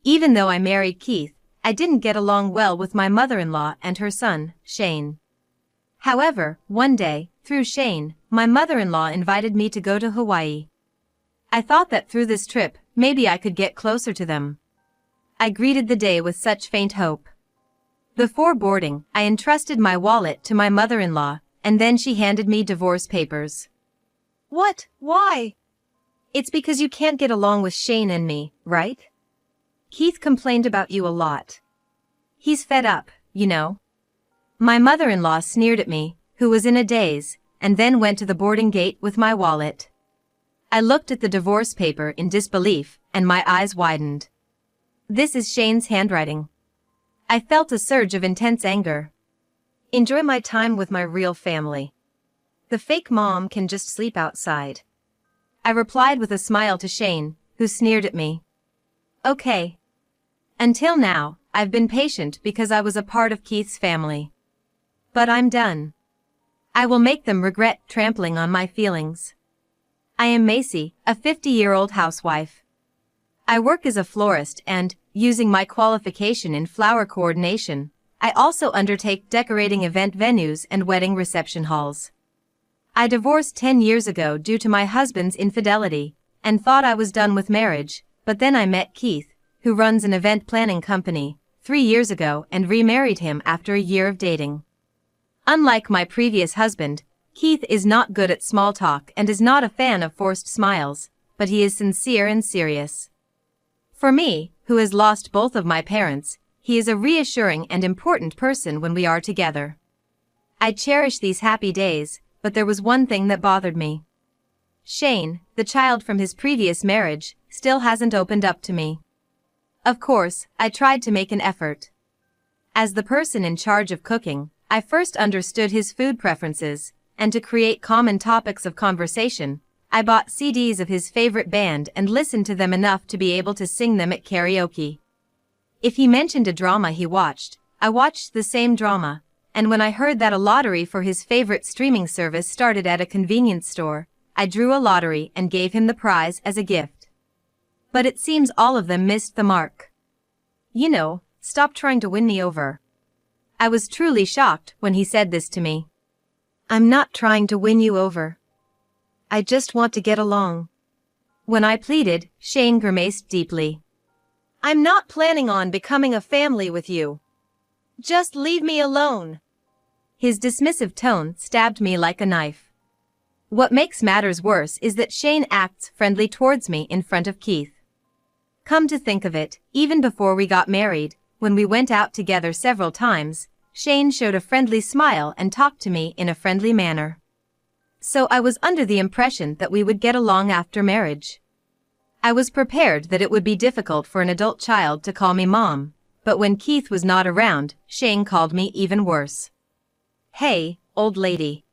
Even though I married Keith, I didn't get along well with my mother-in-law and her son, Shane. However, one day, through Shane, my mother-in-law invited me to go to Hawaii. I thought that through this trip, maybe I could get closer to them. I greeted the day with such faint hope. Before boarding, I entrusted my wallet to my mother-in-law, and then she handed me divorce papers. What? Why? It's because you can't get along with Shane and me, right? Keith complained about you a lot. He's fed up, you know. My mother-in-law sneered at me, who was in a daze, and then went to the boarding gate with my wallet. I looked at the divorce paper in disbelief, and my eyes widened. This is Shane's handwriting. I felt a surge of intense anger. Enjoy my time with my real family. The fake mom can just sleep outside. I replied with a smile to Shane, who sneered at me. Okay. Until now, I've been patient because I was a part of Keith's family. But I'm done. I will make them regret trampling on my feelings. I am Macy, a 50-year-old housewife. I work as a florist and, using my qualification in flower coordination, I also undertake decorating event venues and wedding reception halls. I divorced 10 years ago due to my husband's infidelity, and thought I was done with marriage, but then I met Keith, who runs an event planning company, 3 years ago and remarried him after a year of dating. Unlike my previous husband, Keith is not good at small talk and is not a fan of forced smiles, but he is sincere and serious. For me, who has lost both of my parents, he is a reassuring and important person when we are together. I cherish these happy days, but there was one thing that bothered me. Shane, the child from his previous marriage, still hasn't opened up to me. Of course, I tried to make an effort. As the person in charge of cooking, I first understood his food preferences, and to create common topics of conversation, I bought CDs of his favorite band and listened to them enough to be able to sing them at karaoke. If he mentioned a drama he watched, I watched the same drama, and when I heard that a lottery for his favorite streaming service started at a convenience store, I drew a lottery and gave him the prize as a gift. But it seems all of them missed the mark. You know, stop trying to win me over. I was truly shocked when he said this to me. I'm not trying to win you over. I just want to get along. When I pleaded, Shane grimaced deeply. I'm not planning on becoming a family with you. Just leave me alone. His dismissive tone stabbed me like a knife. What makes matters worse is that Shane acts friendly towards me in front of Keith. Come to think of it, even before we got married, when we went out together several times, Shane showed a friendly smile and talked to me in a friendly manner. So I was under the impression that we would get along after marriage. I was prepared that it would be difficult for an adult child to call me mom, but when Keith was not around, Shane called me even worse. Hey, old lady.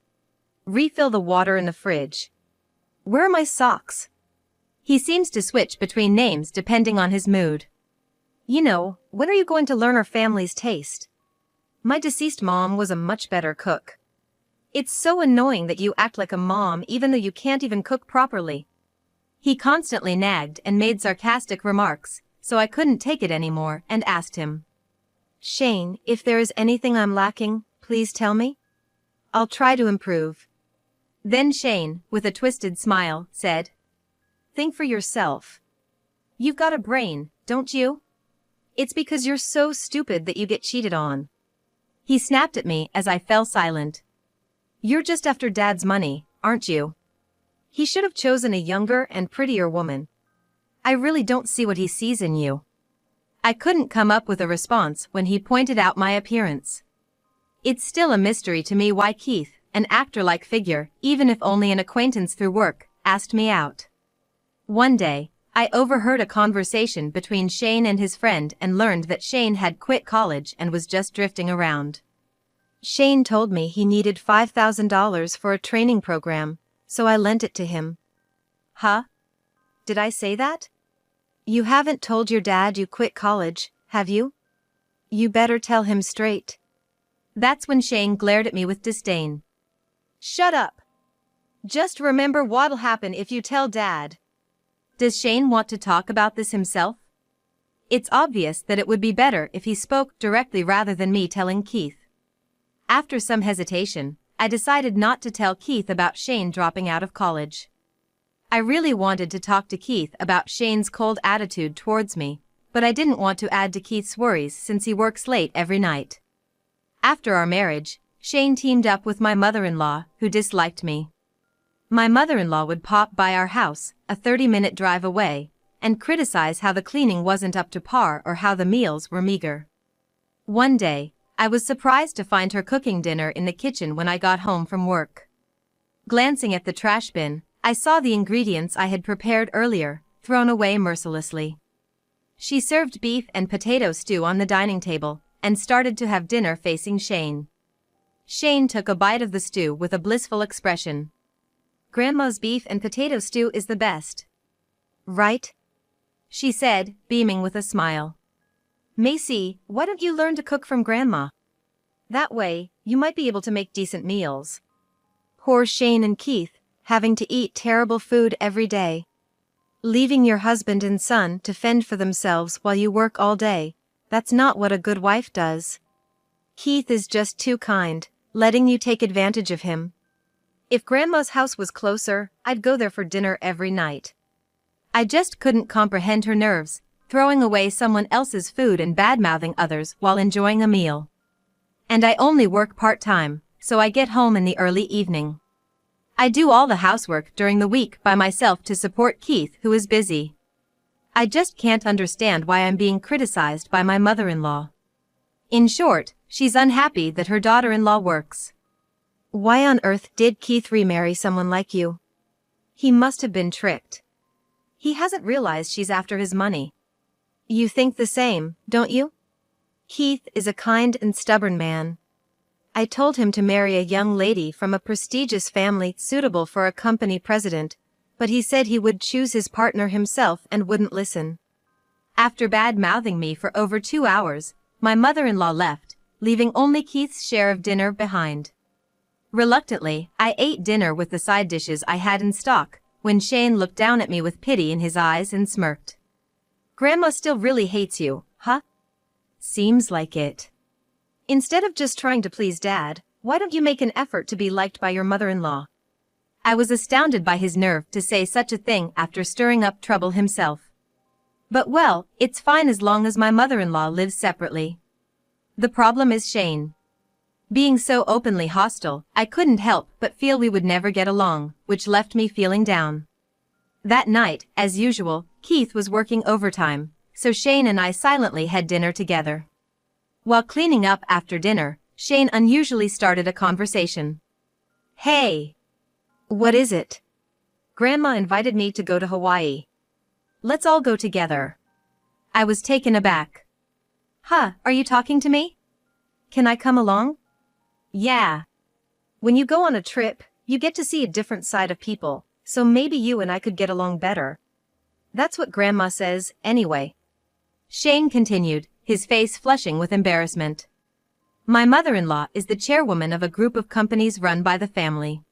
Refill the water in the fridge. Where are my socks? He seems to switch between names depending on his mood. You know, when are you going to learn our family's taste? My deceased mom was a much better cook. It's so annoying that you act like a mom even though you can't even cook properly. He constantly nagged and made sarcastic remarks, so I couldn't take it anymore and asked him. Shane, if there is anything I'm lacking, please tell me. I'll try to improve. Then Shane, with a twisted smile, said, Think for yourself. You've got a brain, don't you? It's because you're so stupid that you get cheated on. He snapped at me as I fell silent. You're just after Dad's money, aren't you? He should have chosen a younger and prettier woman. I really don't see what he sees in you. I couldn't come up with a response when he pointed out my appearance. It's still a mystery to me why Keith, an actor-like figure, even if only an acquaintance through work, asked me out. One day, I overheard a conversation between Shane and his friend and learned that Shane had quit college and was just drifting around. Shane told me he needed $5,000 for a training program, so I lent it to him. Huh? Did I say that? You haven't told your dad you quit college, have you? You better tell him straight. That's when Shane glared at me with disdain. Shut up. Just remember what'll happen if you tell Dad. Does Shane want to talk about this himself? It's obvious that it would be better if he spoke directly rather than me telling Keith. After some hesitation, I decided not to tell Keith about Shane dropping out of college. I really wanted to talk to Keith about Shane's cold attitude towards me, but I didn't want to add to Keith's worries since he works late every night. After our marriage, Shane teamed up with my mother-in-law, who disliked me. My mother-in-law would pop by our house, a 30-minute drive away, and criticize how the cleaning wasn't up to par or how the meals were meager. One day, I was surprised to find her cooking dinner in the kitchen when I got home from work. Glancing at the trash bin, I saw the ingredients I had prepared earlier, thrown away mercilessly. She served beef and potato stew on the dining table, and started to have dinner facing Shane. Shane took a bite of the stew with a blissful expression. "Grandma's beef and potato stew is the best. Right?" she said, beaming with a smile. "Macy, why don't you learn to cook from Grandma? That way, you might be able to make decent meals." Poor Shane and Keith, having to eat terrible food every day. Leaving your husband and son to fend for themselves while you work all day, that's not what a good wife does. Keith is just too kind, letting you take advantage of him. If Grandma's house was closer, I'd go there for dinner every night. I just couldn't comprehend her nerves, throwing away someone else's food and bad-mouthing others while enjoying a meal. And I only work part-time, so I get home in the early evening. I do all the housework during the week by myself to support Keith, who is busy. I just can't understand why I'm being criticized by my mother-in-law. In short, she's unhappy that her daughter-in-law works. Why on earth did Keith remarry someone like you? He must have been tricked. He hasn't realized she's after his money. You think the same, don't you? Keith is a kind and stubborn man. I told him to marry a young lady from a prestigious family suitable for a company president, but he said he would choose his partner himself and wouldn't listen. After bad-mouthing me for over 2 hours, my mother-in-law left, leaving only Keith's share of dinner behind. Reluctantly, I ate dinner with the side dishes I had in stock, when Shane looked down at me with pity in his eyes and smirked. "Grandma still really hates you, huh?" "Seems like it." "Instead of just trying to please Dad, why don't you make an effort to be liked by your mother-in-law?" I was astounded by his nerve to say such a thing after stirring up trouble himself. But well, it's fine as long as my mother-in-law lives separately. The problem is Shane. Being so openly hostile, I couldn't help but feel we would never get along, which left me feeling down. That night, as usual, Keith was working overtime, so Shane and I silently had dinner together. While cleaning up after dinner, Shane unusually started a conversation. "Hey! What is it?" "Grandma invited me to go to Hawaii. Let's all go together." I was taken aback. "Huh, are you talking to me? Can I come along?" "Yeah. When you go on a trip, you get to see a different side of people, so maybe you and I could get along better. That's what Grandma says, anyway." Shane continued, his face flushing with embarrassment. "My mother-in-law is the chairwoman of a group of companies run by the family.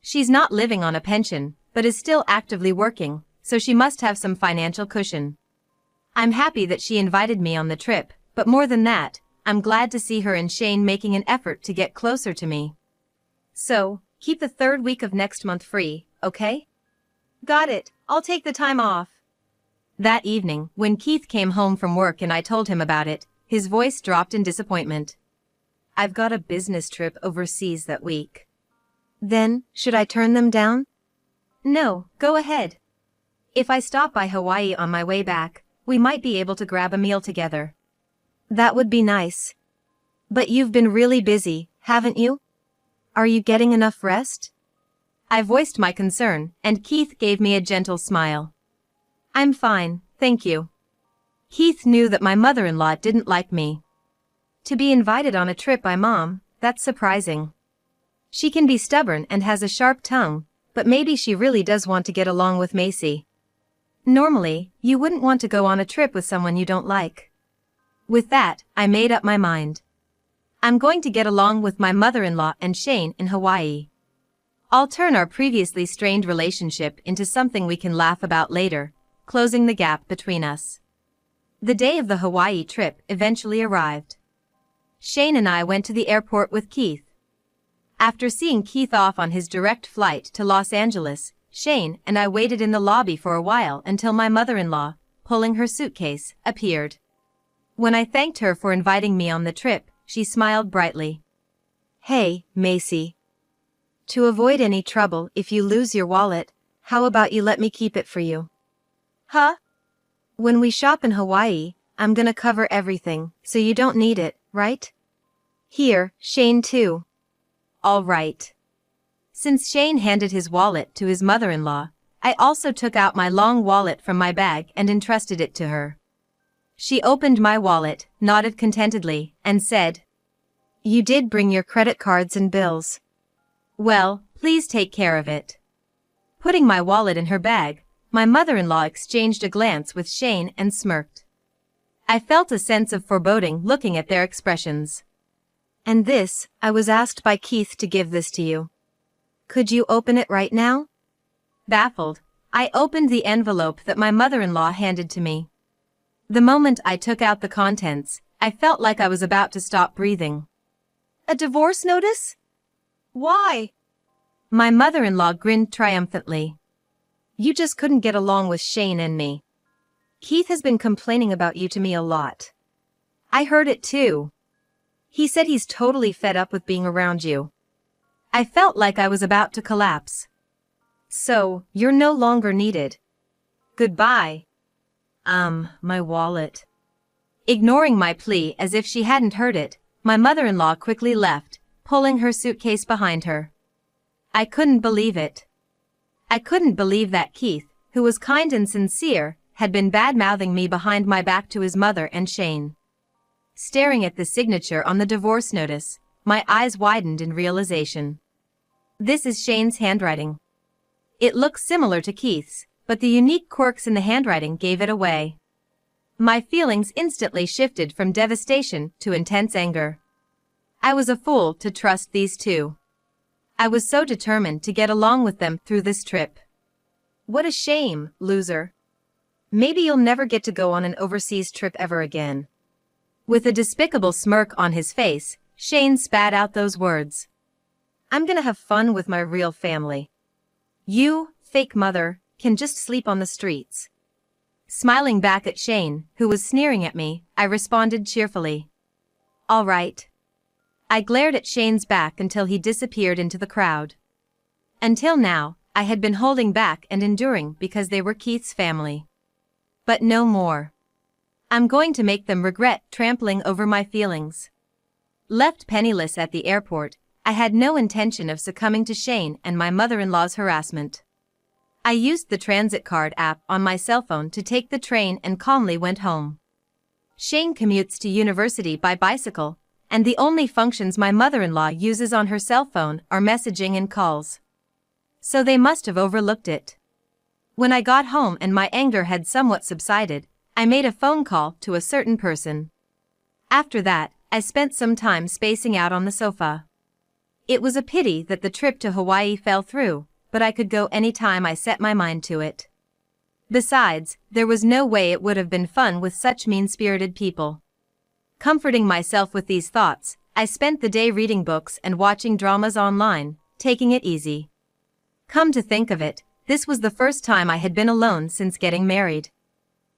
She's not living on a pension, but is still actively working, so she must have some financial cushion. I'm happy that she invited me on the trip, but more than that, I'm glad to see her and Shane making an effort to get closer to me. So, keep the 3rd week of next month free, okay?" "Got it, I'll take the time off." That evening, when Keith came home from work and I told him about it, his voice dropped in disappointment. "I've got a business trip overseas that week." "Then, should I turn them down?" "No, go ahead. If I stop by Hawaii on my way back, we might be able to grab a meal together." "That would be nice. But you've been really busy, haven't you? Are you getting enough rest?" I voiced my concern, and Keith gave me a gentle smile. "I'm fine, thank you." Keith knew that my mother-in-law didn't like me. To be invited on a trip by Mom, that's surprising. She can be stubborn and has a sharp tongue, but maybe she really does want to get along with Macy. Normally, you wouldn't want to go on a trip with someone you don't like. With that, I made up my mind. I'm going to get along with my mother-in-law and Shane in Hawaii. I'll turn our previously strained relationship into something we can laugh about later, closing the gap between us. The day of the Hawaii trip eventually arrived. Shane and I went to the airport with Keith. After seeing Keith off on his direct flight to Los Angeles, Shane and I waited in the lobby for a while until my mother-in-law, pulling her suitcase, appeared. When I thanked her for inviting me on the trip, she smiled brightly. "Hey, Macy. To avoid any trouble if you lose your wallet, how about you let me keep it for you?" Huh? "When we shop in Hawaii, I'm gonna cover everything, so you don't need it, right? Here, Shane too." "All right." Since Shane handed his wallet to his mother-in-law, I also took out my long wallet from my bag and entrusted it to her. She opened my wallet, nodded contentedly, and said, "You did bring your credit cards and bills. Well, please take care of it." Putting my wallet in her bag, my mother-in-law exchanged a glance with Shane and smirked. I felt a sense of foreboding looking at their expressions. "And this, I was asked by Keith to give this to you. Could you open it right now?" Baffled, I opened the envelope that my mother-in-law handed to me. The moment I took out the contents, I felt like I was about to stop breathing. A divorce notice? Why? My mother-in-law grinned triumphantly. "You just couldn't get along with Shane and me. Keith has been complaining about you to me a lot. I heard it too. He said he's totally fed up with being around you." I felt like I was about to collapse. "So, you're no longer needed. Goodbye." My wallet." Ignoring my plea as if she hadn't heard it, my mother-in-law quickly left, pulling her suitcase behind her. I couldn't believe it. I couldn't believe that Keith, who was kind and sincere, had been bad-mouthing me behind my back to his mother and Shane. Staring at the signature on the divorce notice, my eyes widened in realization. This is Shane's handwriting. It looks similar to Keith's, but the unique quirks in the handwriting gave it away. My feelings instantly shifted from devastation to intense anger. I was a fool to trust these two. I was so determined to get along with them through this trip. "What a shame, loser. Maybe you'll never get to go on an overseas trip ever again." With a despicable smirk on his face, Shane spat out those words. "I'm gonna have fun with my real family. You, fake mother, can just sleep on the streets." Smiling back at Shane, who was sneering at me, I responded cheerfully. "All right." I glared at Shane's back until he disappeared into the crowd. Until now, I had been holding back and enduring because they were Keith's family. But no more. I'm going to make them regret trampling over my feelings. Left penniless at the airport, I had no intention of succumbing to Shane and my mother-in-law's harassment. I used the transit card app on my cell phone to take the train and calmly went home. Shane commutes to university by bicycle, and the only functions my mother-in-law uses on her cell phone are messaging and calls. So they must have overlooked it. When I got home and my anger had somewhat subsided, I made a phone call to a certain person. After that, I spent some time spacing out on the sofa. It was a pity that the trip to Hawaii fell through, but I could go any time I set my mind to it. Besides, there was no way it would have been fun with such mean-spirited people. Comforting myself with these thoughts, I spent the day reading books and watching dramas online, taking it easy. Come to think of it, this was the first time I had been alone since getting married.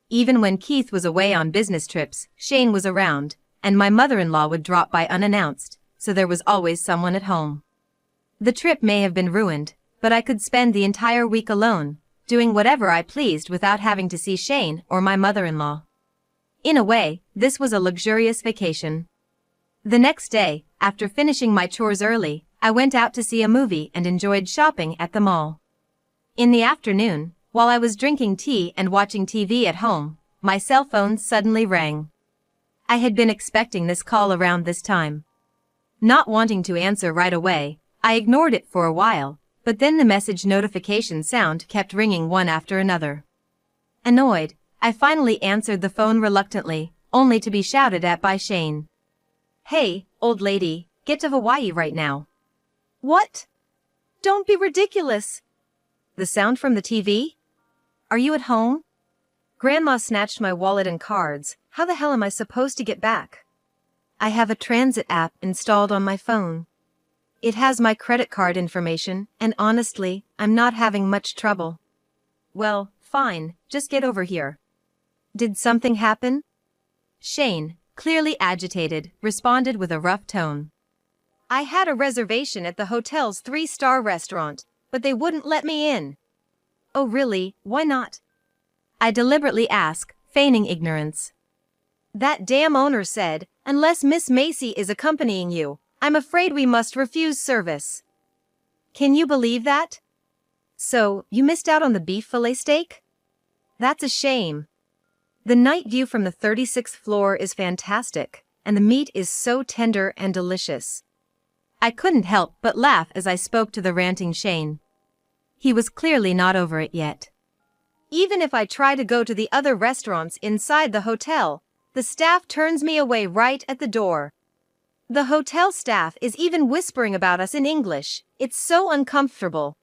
Even when Keith was away on business trips, Shane was around, and my mother-in-law would drop by unannounced, so there was always someone at home. The trip may have been ruined, but I could spend the entire week alone, doing whatever I pleased without having to see Shane or my mother-in-law. In a way, this was a luxurious vacation. The next day, after finishing my chores early, I went out to see a movie and enjoyed shopping at the mall. In the afternoon, while I was drinking tea and watching TV at home, my cell phone suddenly rang. I had been expecting this call around this time. Not wanting to answer right away, I ignored it for a while, but then the message notification sound kept ringing one after another. Annoyed, I finally answered the phone reluctantly, only to be shouted at by Shane. "Hey, old lady, get to Hawaii right now." What? Don't be ridiculous. The sound from the TV? "Are you at home?" Grandma snatched my wallet and cards. How the hell am I supposed to get back? I have a transit app installed on my phone. It has my credit card information, and honestly, I'm not having much trouble. Well, fine, just get over here. Did something happen? Shane, clearly agitated, responded with a rough tone. I had a reservation at the hotel's 3-star restaurant, but they wouldn't let me in. Oh really, why not? I deliberately asked, feigning ignorance. That damn owner said, unless Miss Macy is accompanying you, I'm afraid we must refuse service. Can you believe that? So, you missed out on the beef fillet steak? That's a shame. The night view from the 36th floor is fantastic, and the meat is so tender and delicious. I couldn't help but laugh as I spoke to the ranting Shane. He was clearly not over it yet. Even if I try to go to the other restaurants inside the hotel, the staff turns me away right at the door. The hotel staff is even whispering about us in English. It's so uncomfortable.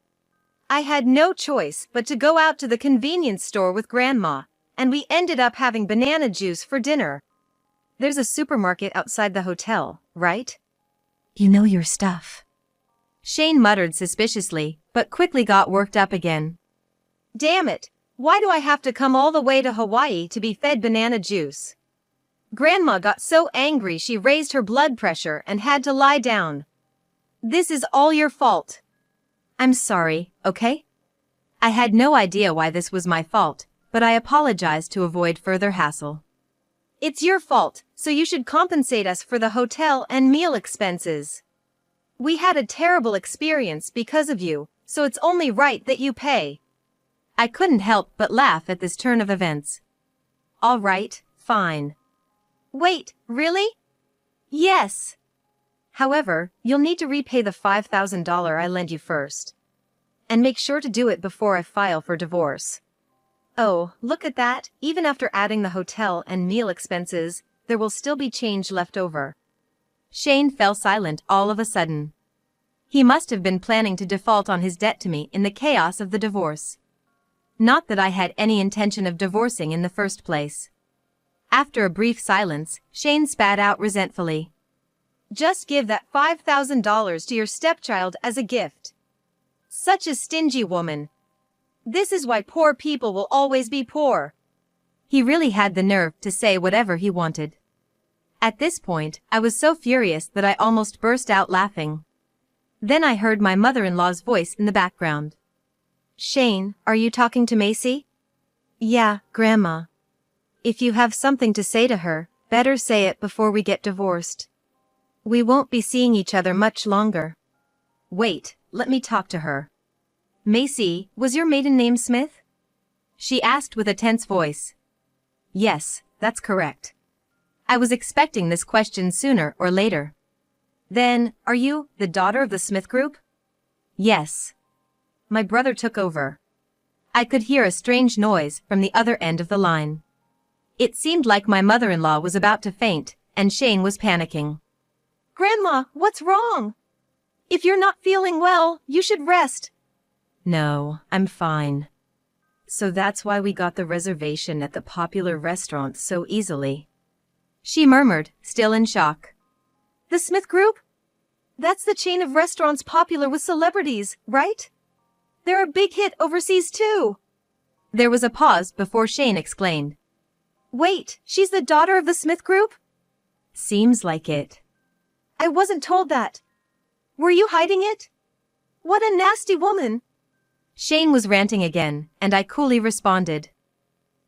I had no choice but to go out to the convenience store with Grandma, and we ended up having banana juice for dinner. There's a supermarket outside the hotel, right? You know your stuff. Shane muttered suspiciously, but quickly got worked up again. Damn it, why do I have to come all the way to Hawaii to be fed banana juice? Grandma got so angry she raised her blood pressure and had to lie down. This is all your fault. I'm sorry, okay? I had no idea why this was my fault, but I apologized to avoid further hassle. It's your fault, so you should compensate us for the hotel and meal expenses. We had a terrible experience because of you, so it's only right that you pay. I couldn't help but laugh at this turn of events. All right, fine. Wait, really? Yes. However, you'll need to repay the $5,000 I lent you first. And make sure to do it before I file for divorce. Oh, look at that, even after adding the hotel and meal expenses, there will still be change left over. Shane fell silent all of a sudden. He must have been planning to default on his debt to me in the chaos of the divorce. Not that I had any intention of divorcing in the first place. After a brief silence, Shane spat out resentfully. Just give that $5,000 to your stepchild as a gift. Such a stingy woman. This is why poor people will always be poor. He really had the nerve to say whatever he wanted. At this point, I was so furious that I almost burst out laughing. Then I heard my mother-in-law's voice in the background. Shane, are you talking to Macy? Yeah, Grandma. If you have something to say to her, better say it before we get divorced. We won't be seeing each other much longer. Wait, let me talk to her. Macy, was your maiden name Smith? She asked with a tense voice. Yes, that's correct. I was expecting this question sooner or later. Then, are you the daughter of the Smith Group? Yes. My brother took over. I could hear a strange noise from the other end of the line. It seemed like my mother-in-law was about to faint, and Shane was panicking. Grandma, what's wrong? If you're not feeling well, you should rest. No, I'm fine. So that's why we got the reservation at the popular restaurant so easily. She murmured, still in shock. The Smith Group? That's the chain of restaurants popular with celebrities, right? They're a big hit overseas too. There was a pause before Shane explained. Wait, she's the daughter of the Smith Group? Seems like it. I wasn't told that. Were you hiding it? What a nasty woman. Shane was ranting again, and I coolly responded.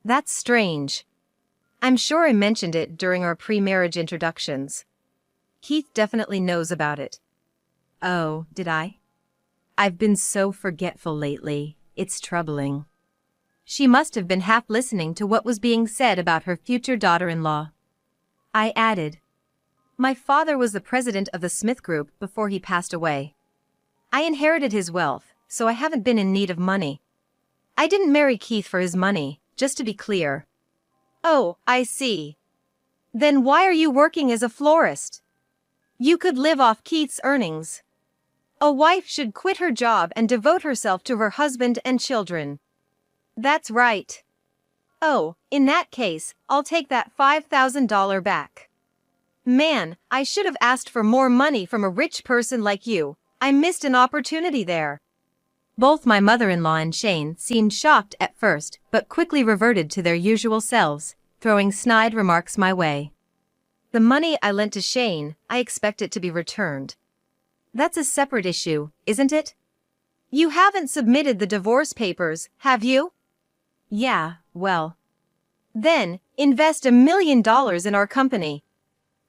That's strange. I'm sure I mentioned it during our pre-marriage introductions. Keith definitely knows about it. Oh, did I? I've been so forgetful lately. It's troubling. She must have been half listening to what was being said about her future daughter-in-law. I added. My father was the president of the Smith Group before he passed away. I inherited his wealth, so I haven't been in need of money. I didn't marry Keith for his money, just to be clear. Oh, I see. Then why are you working as a florist? You could live off Keith's earnings. A wife should quit her job and devote herself to her husband and children. That's right. Oh, in that case, I'll take that $5,000 back. Man, I should have asked for more money from a rich person like you. I missed an opportunity there. Both my mother-in-law and Shane seemed shocked at first, but quickly reverted to their usual selves, throwing snide remarks my way. The money I lent to Shane, I expect it to be returned. That's a separate issue, isn't it? You haven't submitted the divorce papers, have you? Yeah, well. Then, invest $1 million in our company.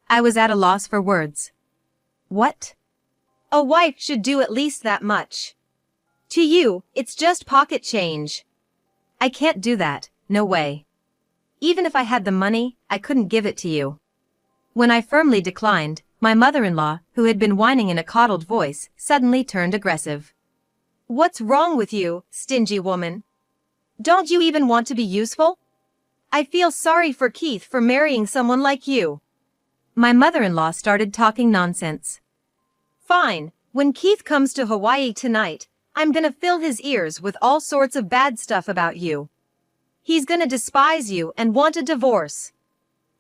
I was at a loss for words. What? A wife should do at least that much. To you, it's just pocket change. I can't do that, no way. Even if I had the money, I couldn't give it to you. When I firmly declined, my mother-in-law, who had been whining in a coddled voice, suddenly turned aggressive. What's wrong with you, stingy woman? Don't you even want to be useful? I feel sorry for Keith for marrying someone like you. My mother-in-law started talking nonsense. Fine, when Keith comes to Hawaii tonight, I'm gonna fill his ears with all sorts of bad stuff about you. He's gonna despise you and want a divorce.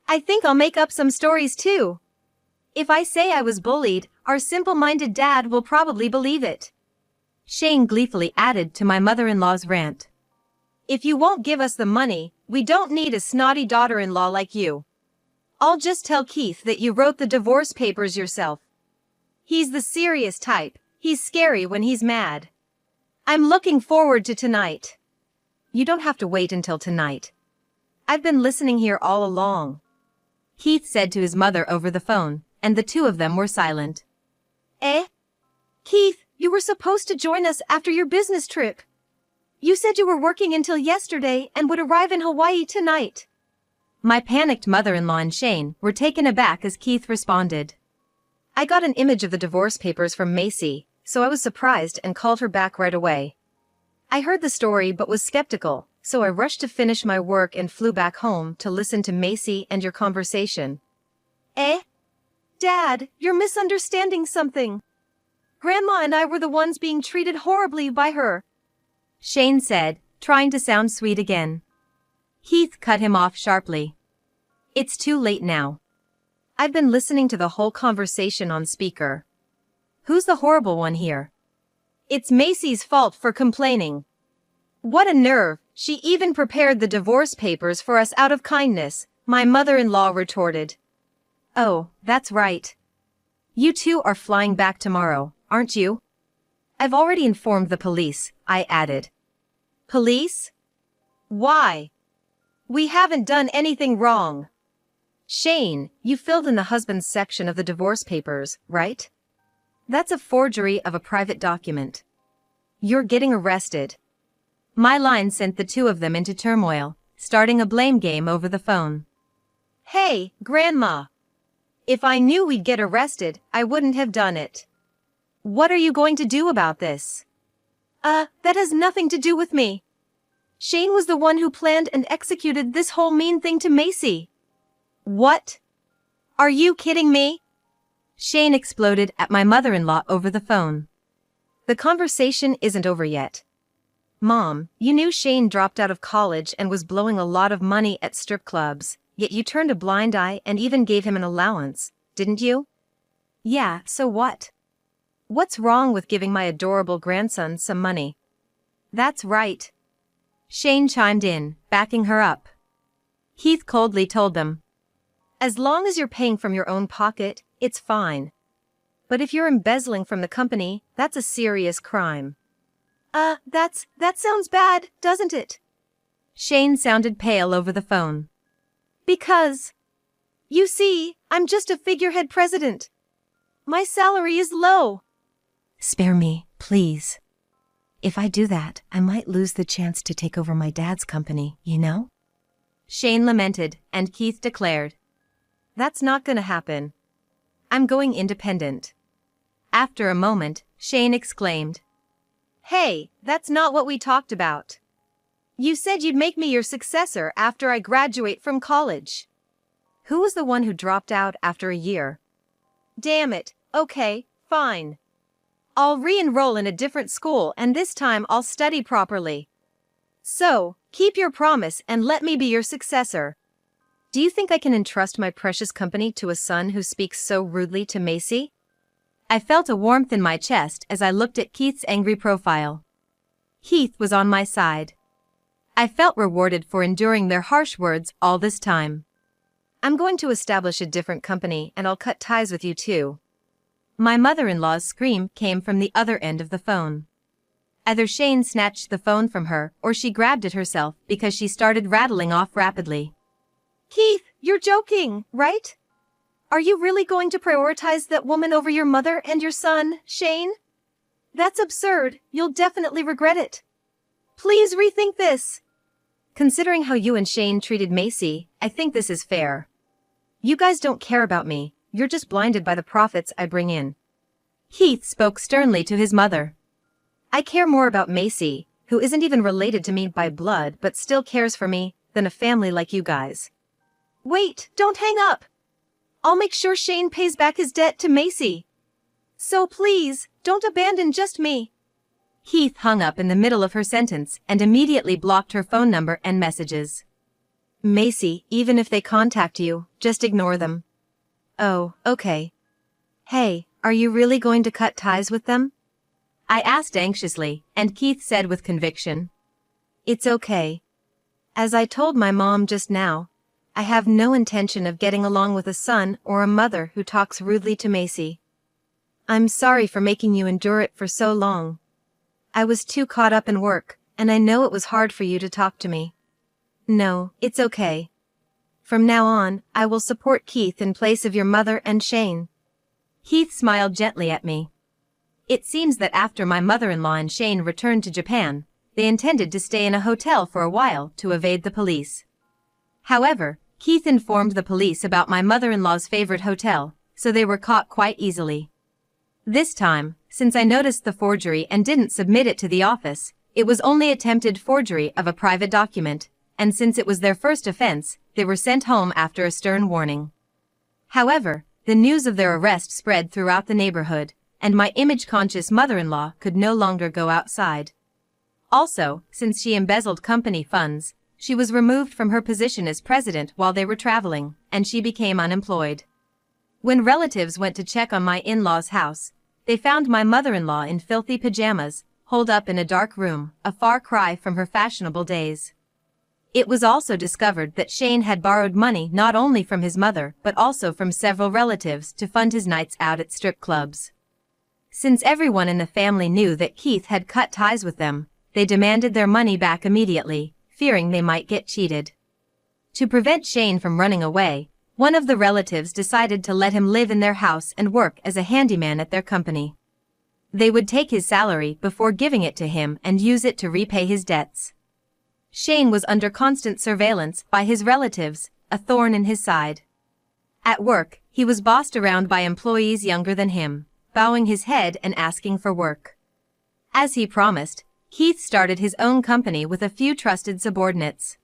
I think I'll make up some stories too. If I say I was bullied, our simple-minded dad will probably believe it. Shane gleefully added to my mother-in-law's rant. If you won't give us the money, we don't need a snotty daughter-in-law like you. I'll just tell Keith that you wrote the divorce papers yourself. He's the serious type. He's scary when he's mad. I'm looking forward to tonight. You don't have to wait until tonight. I've been listening here all along. Keith said to his mother over the phone, and the two of them were silent. Eh? Keith, you were supposed to join us after your business trip. You said you were working until yesterday and would arrive in Hawaii tonight. My panicked mother-in-law and Shane were taken aback as Keith responded. I got an image of the divorce papers from Macy, so I was surprised and called her back right away. I heard the story but was skeptical, so I rushed to finish my work and flew back home to listen to Macy and your conversation. Eh? Dad, you're misunderstanding something. Grandma and I were the ones being treated horribly by her. Shane said, trying to sound sweet again. Keith cut him off sharply. It's too late now. I've been listening to the whole conversation on speaker. Who's the horrible one here? It's Macy's fault for complaining. What a nerve, she even prepared the divorce papers for us out of kindness, my mother-in-law retorted. Oh, that's right. You two are flying back tomorrow, aren't you? I've already informed the police, I added. Police? Why? We haven't done anything wrong. Shane, you filled in the husband's section of the divorce papers, right? That's a forgery of a private document. You're getting arrested. My line sent the two of them into turmoil, starting a blame game over the phone. Hey, Grandma. If I knew we'd get arrested, I wouldn't have done it. What are you going to do about this? That has nothing to do with me. Shane was the one who planned and executed this whole mean thing to Macy. What? Are you kidding me? Shane exploded at my mother-in-law over the phone. The conversation isn't over yet. Mom, you knew Shane dropped out of college and was blowing a lot of money at strip clubs, yet you turned a blind eye and even gave him an allowance, didn't you? Yeah, so what? What's wrong with giving my adorable grandson some money? That's right. Shane chimed in, backing her up. Keith coldly told them. As long as you're paying from your own pocket, it's fine. But if you're embezzling from the company, that's a serious crime. That sounds bad, doesn't it? Shane sounded pale over the phone. Because, you see, I'm just a figurehead president. My salary is low. Spare me, please. If I do that, I might lose the chance to take over my dad's company, you know? Shane lamented, and Keith declared. That's not gonna happen. I'm going independent. After a moment, Shane exclaimed. Hey, that's not what we talked about. You said you'd make me your successor after I graduate from college. Who was the one who dropped out after a year? Damn it, okay, fine. I'll re-enroll in a different school and this time I'll study properly. So, Keep your promise and let me be your successor. Do you think I can entrust my precious company to a son who speaks so rudely to Macy? I felt a warmth in my chest as I looked at Keith's angry profile. Keith was on my side. I felt rewarded for enduring their harsh words all this time. I'm going to establish a different company and I'll cut ties with you too. My mother-in-law's scream came from the other end of the phone. Either Shane snatched the phone from her or she grabbed it herself because she started rattling off rapidly. Keith, you're joking, right? Are you really going to prioritize that woman over your mother and your son, Shane? That's absurd. You'll definitely regret it. Please rethink this. Considering how you and Shane treated Macy, I think this is fair. You guys don't care about me, you're just blinded by the profits I bring in. Keith spoke sternly to his mother. I care more about Macy, who isn't even related to me by blood but still cares for me, than a family like you guys. Wait, don't hang up. I'll make sure Shane pays back his debt to Macy. So please, don't abandon just me. Keith hung up in the middle of her sentence and immediately blocked her phone number and messages. Macy, even if they contact you, just ignore them. Oh, okay. Hey, are you really going to cut ties with them? I asked anxiously, and Keith said with conviction. It's okay. As I told my mom just now, I have no intention of getting along with a son or a mother who talks rudely to Macy. I'm sorry for making you endure it for so long. I was too caught up in work, and I know it was hard for you to talk to me. No, it's okay. From now on, I will support Keith in place of your mother and Shane. Keith smiled gently at me. It seems that after my mother-in-law and Shane returned to Japan, they intended to stay in a hotel for a while to evade the police. However, Keith informed the police about my mother-in-law's favorite hotel, so they were caught quite easily. This time, since I noticed the forgery and didn't submit it to the office, it was only attempted forgery of a private document, and since it was their first offense, they were sent home after a stern warning. However, the news of their arrest spread throughout the neighborhood, and my image-conscious mother-in-law could no longer go outside. Also, since she embezzled company funds, she was removed from her position as president while they were traveling, and she became unemployed. When relatives went to check on my in-laws' house, they found my mother-in-law in filthy pajamas, holed up in a dark room, a far cry from her fashionable days. It was also discovered that Shane had borrowed money not only from his mother but also from several relatives to fund his nights out at strip clubs. Since everyone in the family knew that Keith had cut ties with them, they demanded their money back immediately, fearing they might get cheated. To prevent Shane from running away, one of the relatives decided to let him live in their house and work as a handyman at their company. They would take his salary before giving it to him and use it to repay his debts. Shane was under constant surveillance by his relatives, a thorn in his side. At work, he was bossed around by employees younger than him, bowing his head and asking for work. As he promised, Keith started his own company with a few trusted subordinates.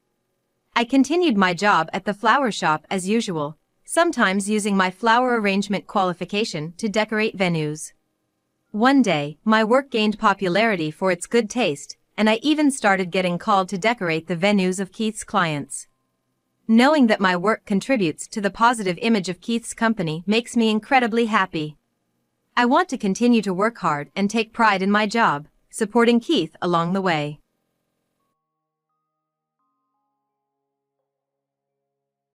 I continued my job at the flower shop as usual, sometimes using my flower arrangement qualification to decorate venues. One day, my work gained popularity for its good taste, and I even started getting called to decorate the venues of Keith's clients. Knowing that my work contributes to the positive image of Keith's company makes me incredibly happy. I want to continue to work hard and take pride in my job, supporting Keith along the way.